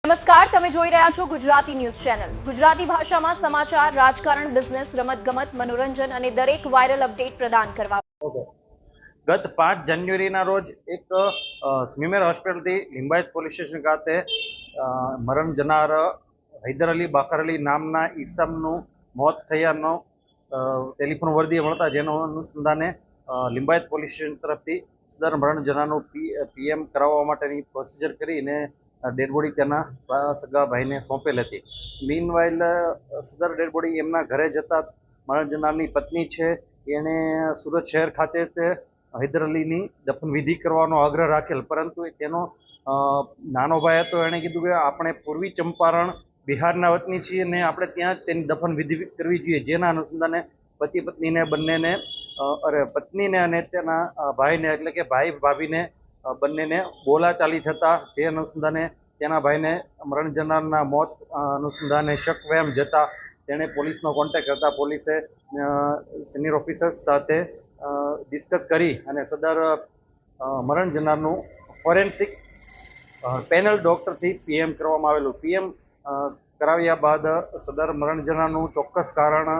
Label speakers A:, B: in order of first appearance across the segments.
A: નમસ્કાર, તમે જોઈ રહ્યા છો ગુજરાતી ન્યૂઝ ચેનલ. ગુજરાતી ભાષામાં સમાચાર, રાજકારણ, બિઝનેસ, રમતગમત, મનોરંજન અને દરેક વાયરલ અપડેટ પ્રદાન કરવા.
B: ગત 5 જાન્યુઆરીના રોજ એક સ્મીમેર હોસ્પિટલથી લિંબાયત પોલીસ સ્ટેશન ખાતે મરણ જનાર હૈદર અલી બાકર અલી નામના ઈસમનું મોત થયાનો ટેલિફોન વર્દી મળતા જેનો અનુસંધાને લિંબાયત પોલીસ સ્ટેશન તરફથી સદર મરણ જનારનું પીએમ કરાવવા માટેની પ્રોસિજર કરીને ડેડ બોડી તેના સગા ભાઈને સોંપેલ હતી. મીનવાઇલ સદર ડેડ બોડી એમના ઘરે જતા મરણ જનારની પત્ની છે એણે સુરત શહેર ખાતે તે હૈદર અલીની દફન વિધિ કરવાનો આગ્રહ રાખેલ, પરંતુ તેનો નાનો ભાઈ હતો. એણે કીધું કે આપણે પૂર્વી ચંપારણ બિહારના વતની છીએ અને આપણે ત્યાં તેની દફન વિધિ કરવી જોઈએ. જેના અનુસંધાને પતિ પત્નીને બંનેને પત્નીને અને તેના ભાઈને એટલે કે ભાઈ ભાભીને બંનેને બોલાચાલી થતા જે અનુસંધાને તેના ભાઈને મરણ જનારના મોત અનુસંધાને શક વહેમ જતા તેણે પોલીસનો કોન્ટેક્ટ કરતા પોલીસે સિનિયર ઓફિસર્સ સાથે ડિસ્કસ કરી અને સદર મરણ જનારનું ફોરેન્સિક પેનલ ડૉક્ટરથી પીએમ કરવામાં આવેલું. પીએમ કરાવ્યા બાદ સદર મરણ જનારનું ચોક્કસ કારણ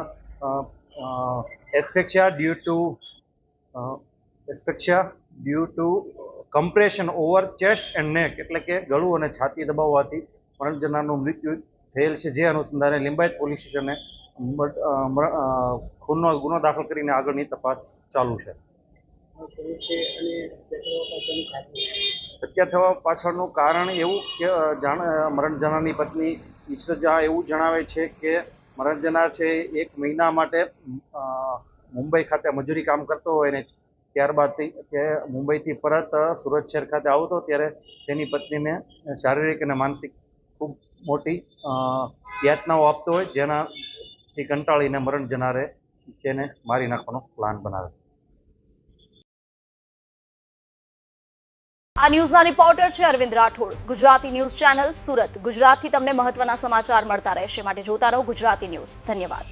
B: asphyxia due to compression over chest and neck એટલે કે ગળું અને છાતી દબાવવાથી મરણ જનારનું મૃત્યુ થયેલ છે. જે અનુસંધાને લિંબાયત પોલીસ સ્ટેશને ખૂનનો ગુનો દાખલ કરીને આગળની તપાસ ચાલુ છે. હત્યા થવા પાછળનું કારણ એવું કે મરણ જનારની પત્ની ઈશરજા એવું જણાવે છે કે મરણ જનાર છે 1 મહિના માટે મુંબઈ ખાતે મજૂરી કામ કરતો હોય ને ત્યારબાદ તે મુંબઈથી પરત સુરત શહેર ખાતે આવતો ત્યારે તેની પત્નીને શારીરિક અને માનસિક ખૂબ મોટી યાતનાઓ આપતો હોય, જેનાથી કંટાળીને મરણ જનારે તેને મારી નાખવાનો પ્લાન બનાવે.
A: આ ન્યૂઝના રિપોર્ટર છે અરવિંદ રાઠોડ. Gujarati news channel Surat. ગુજરાતથી તમને મહત્વના સમાચાર મળતા રહેશે, માટે જોતા રહો ગુજરાતી ન્યૂઝ. ધન્યવાદ.